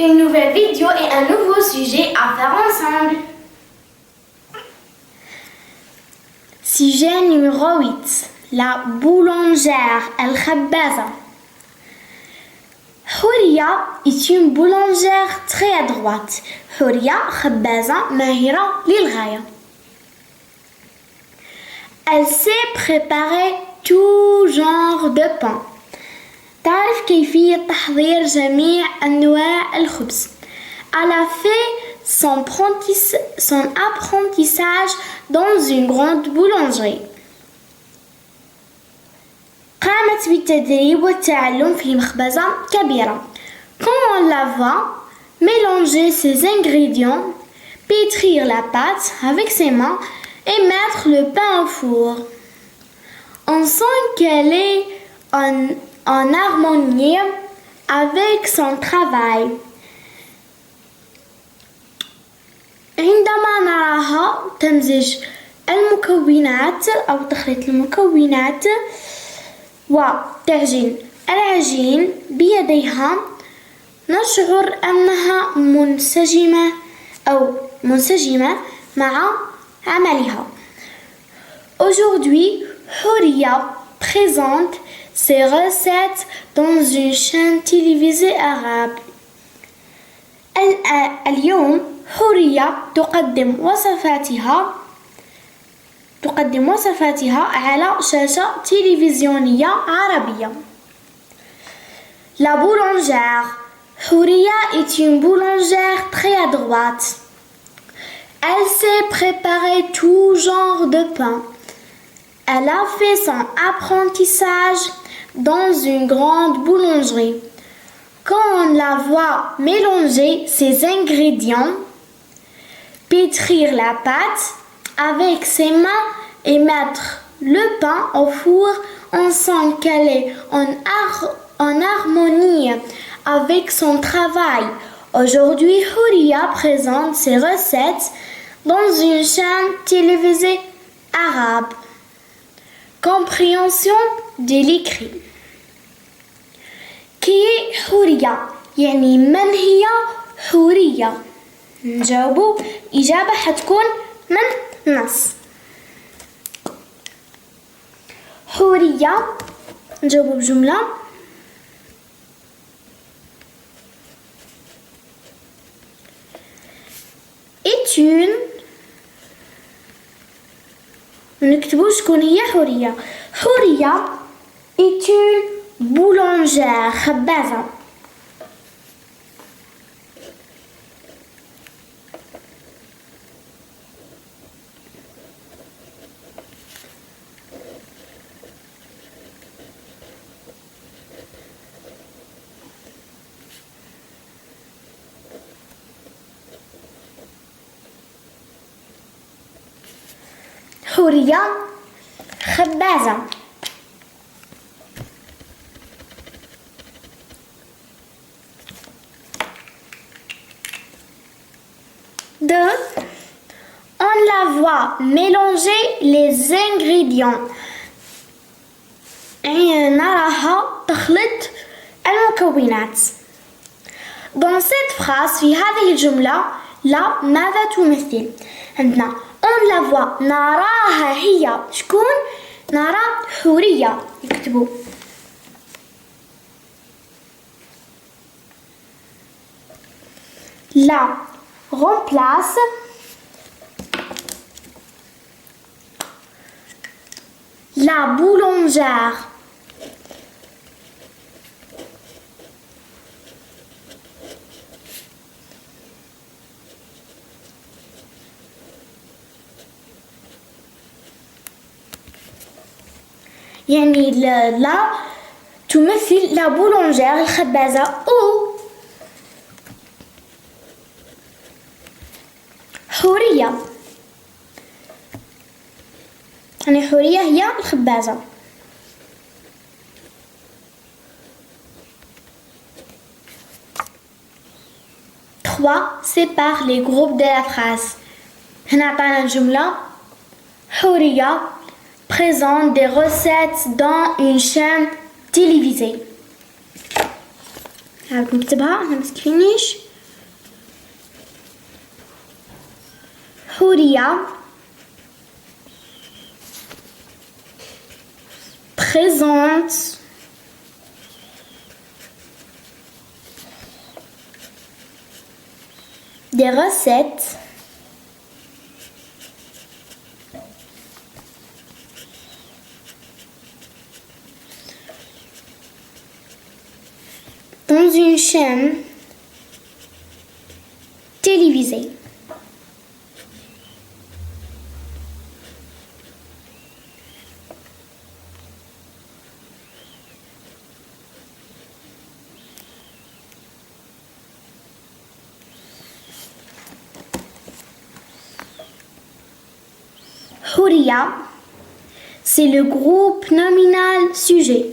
une nouvelle vidéo et un nouveau sujet à faire ensemble. Sujet numéro 8. La boulangère al-Khabbaza. Houria est une boulangère très adroite. Houria Khabbaza mahira lilghaya. Elle sait préparer tout genre de pain. تعرف كيفية تحضير جميع أنواع الخبز. Elle a fait son apprentissage dans une grande boulangerie. قامت بالتدريب والتعلم في مخبزة كبيرة. Quand on la voit mélanger ses ingrédients, pétrir la pâte avec ses mains et mettre le pain au four, on sent qu'elle est en harmonie avec son travail. عندما نراها تمزج المكونات أو تخليط المكونات وتعجين العجين بيديها نشعر أنها منسجمة مع عملها. Aujourd'hui, Houria présente ses recettes dans une chaîne télévisée arabe. اليوم حورية تقدم وصفاتها على شاشة تلفزيونية عربية. La boulangère. Houria est une boulangère très adroite. Elle sait préparer tout genre de pain. Elle a fait son apprentissage dans une grande boulangerie. Quand on la voit mélanger ses ingrédients, pétrir la pâte avec ses mains et mettre le pain au four, on sent qu'elle est en harmonie avec son travail. Aujourd'hui, Houria présente ses recettes dans une chaîne télévisée arabe. Compréhension de l'écrit. كي حورية يعني من هي حورية؟ نجاوبوا إجابة حتكون من نص. حورية نجاوبوا بجملة. نكتبوا شكون هي حورية. حورية est une boulangère خبازة. حورية خبازة. On la voit mélanger les ingrédients. نراها تخلط المكونات. Dans cette phrase في هذه الجملة لا ماذا تمثل؟ عندنا on la voit نراها هي شكون؟ نرى حورية. يكتبوا la remplace la boulangère. يعني لا تمثل la boulangère الخبازة أو حورية. يعني حورية هي الخبازة. 3 sépare les groupes de la phrase. هنا عطانا الجملة حورية présente des recettes dans une chaîne télévisée. نكتبها أنا مسكفينيش. حورية présente des recettes dans une chaîne télévisée. Houria, c'est le groupe nominal sujet.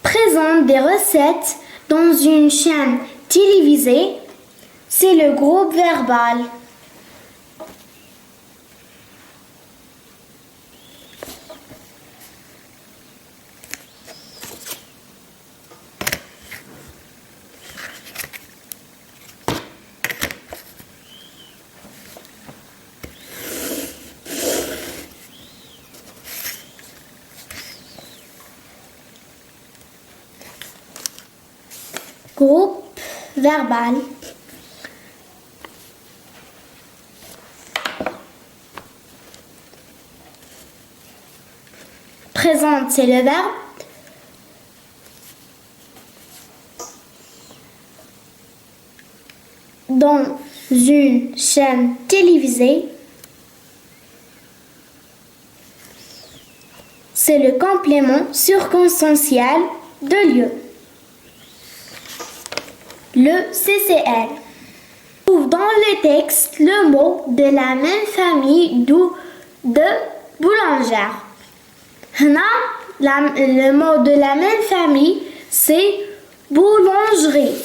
Présente des recettes dans une chaîne télévisée, c'est le groupe verbal. Groupe verbal. Présente, c'est le verbe. Dans une chaîne télévisée, c'est le complément circonstanciel de lieu. Le CCL. Trouve dans le texte le mot de la même famille de boulangère. Le mot de la même famille, c'est boulangerie.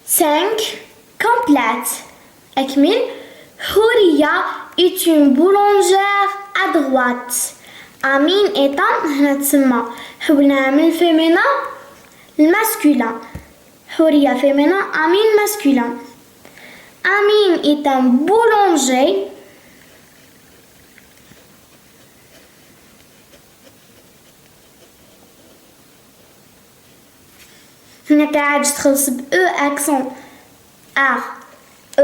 Cinq. Complète. Akmil. Houria est une boulangère à droite. Amin est un le féminin, le masculin. Houria féminin, Amin masculin. Amin est un boulanger. هناك عاد تخلص ب E accent R E.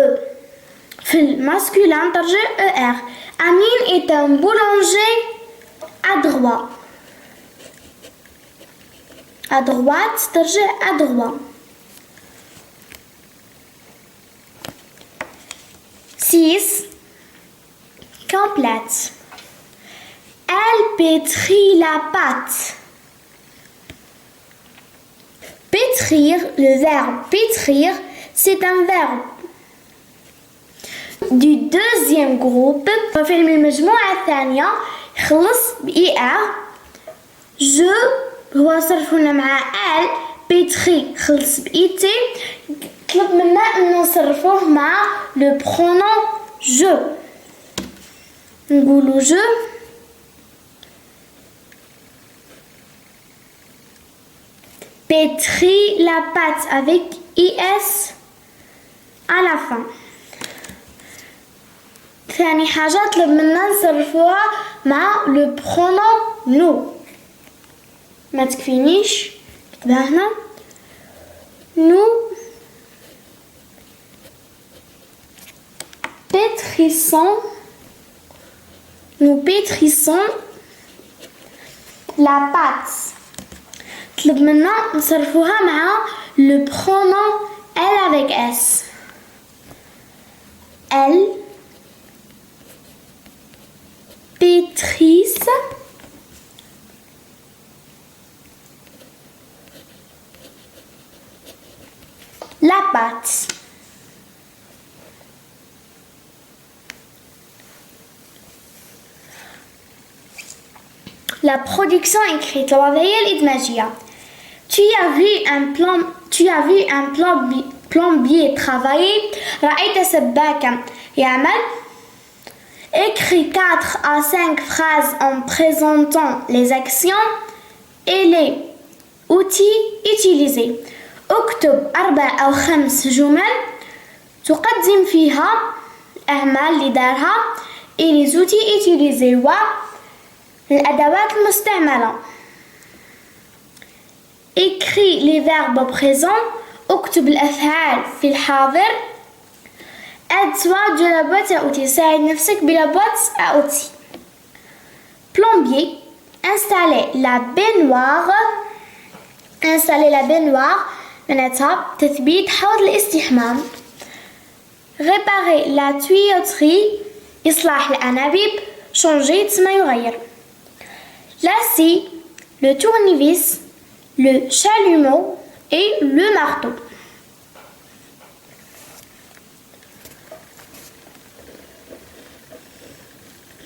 في الماسculin ترجع ER. Amin est un boulanger à droite. À droite ترجع à droite. 6. Complète. Elle pétrit la pâte. Pétrir, le verbe pétrir, c'est un verbe du deuxième groupe. فيلم المجموعة الثانية خلص بإر. je هو صرفنا مع elle. pétri خلص بإيتي. طلب منا أن نصرفوه مع le pronom je. نقولوا je. Pétrit la pâte avec IS à la fin. ثاني حاجة طلب منا نصرفوها مع le pronom nous. ما تكفينيش كتبها هنا. Nous pétrissons la pâte. طلب منا نصرفوها مع le pronom elle avec S. Elle pétrissent la pâte. La production écrite الوضعية الإدماجية. Tu as vu un plombier travailler. رأيت سباكا يعمل. Écris 4 à 5 phrases en présentant les actions et les outils utilisés. اكتب 4 أو 5 جمل تقدم فيها الأعمال اللي دارها et les outils utilisés والأدوات المستعملة. Écris les verbes au présent. اكتب الأفعال في الحاضر. Aide-toi de la boîte à outils. ساعد نفسك بلا boîte à outils. Plombier. Installer la baignoire. Installer la baignoire معناتها تثبيت حوض الاستحمام. Réparer la tuyauterie. إصلاح الأنابيب. Changer تسمى يغير. La scie, le tournevis, le chalumeau et le marteau.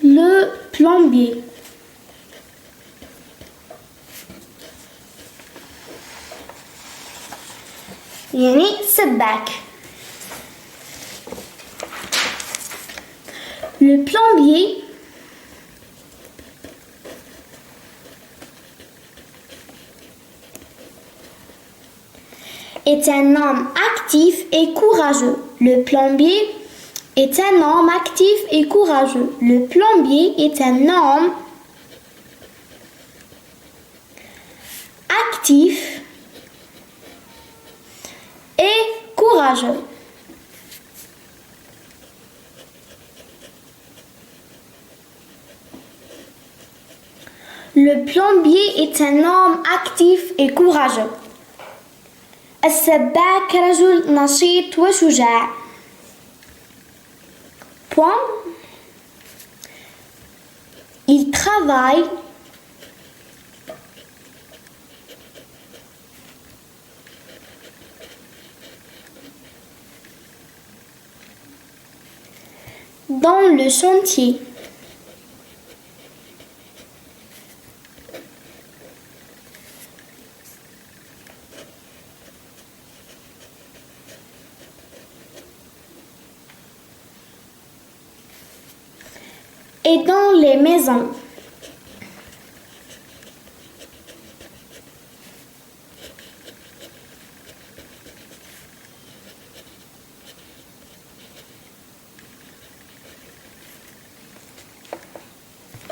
Le plombier. يعني سباك. Le plombier est un homme actif et courageux. Le plombier est un homme actif et courageux. Le plombier est un homme actif et courageux. Le plombier est un homme actif et courageux. السباك رجل نشيط وشجاع. Point. Il travaille dans le chantier. Et dans les maisons.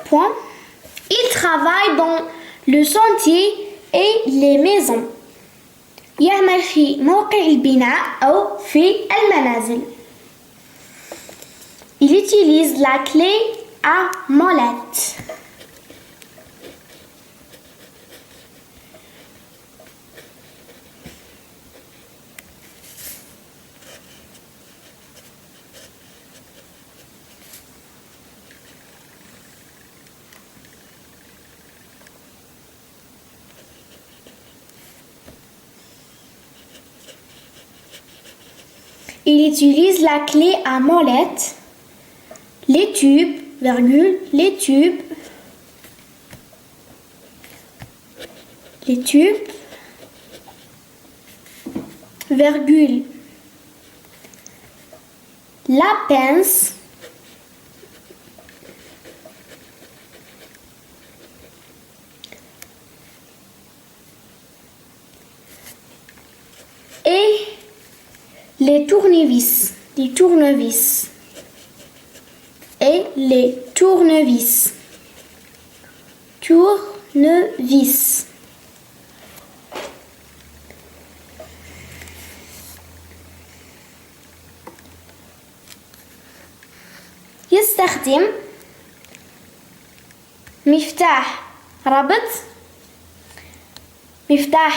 Point. Il travaille dans le chantier et les maisons. يعمل في موقع البناء أو في المنازل. Il utilise la clé à molette. Il utilise la clé à molette, les tubes, virgule, les tubes, virgule, la pince, et les tournevis, et les tournevis. يستخدم مفتاح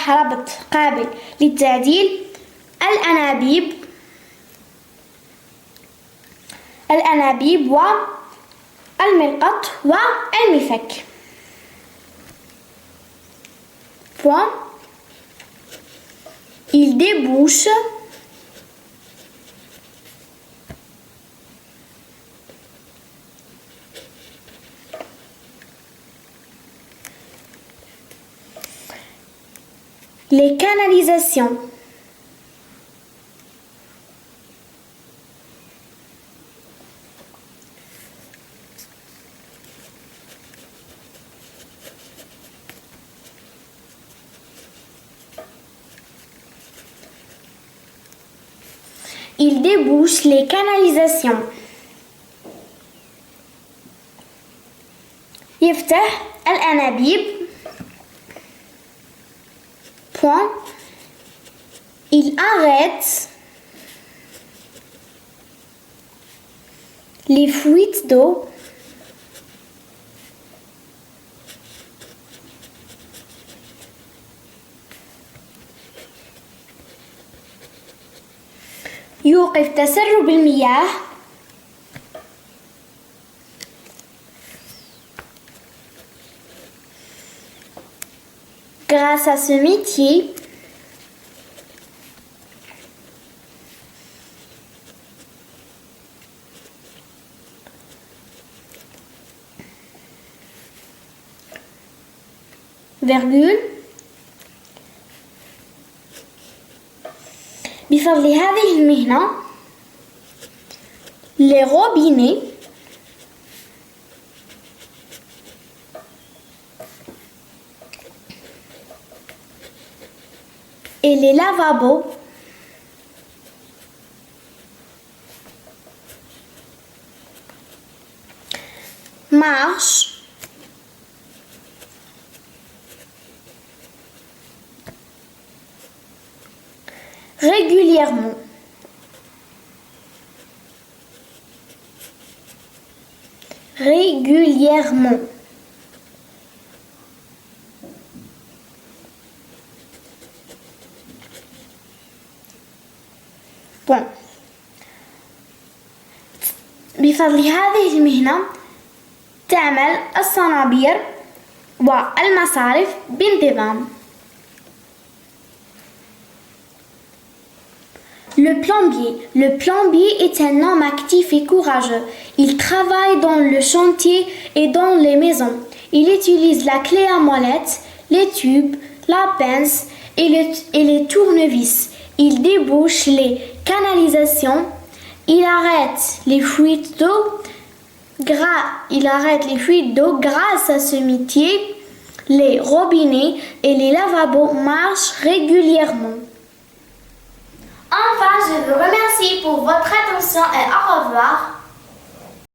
ربط قابل للتعديل الأنابيب والملقط والمفك. Point. Il débouche Les canalisations. Il débouche les canalisations. يفتح الأنابيب. Point. Il arrête les fuites d'eau. يوقف تسرب المياه. Grâce à ce métier, virgule بفضل هذه المهنة les robinets et les lavabos marchent régulièrement. Régulièrement. Bon. بفضل هذه المهنة تعمل الصنابير والمصارف بانتظام. Le plombier. Le plombier est un homme actif et courageux. Il travaille dans le chantier et dans les maisons. Il utilise la clé à molette, les tubes, la pince et les tournevis. Il débouche les canalisations. Il arrête les fuites d'eau. Grâce à ce métier. Les robinets et les lavabos marchent régulièrement. Enfin, je vous remercie pour votre attention et au revoir.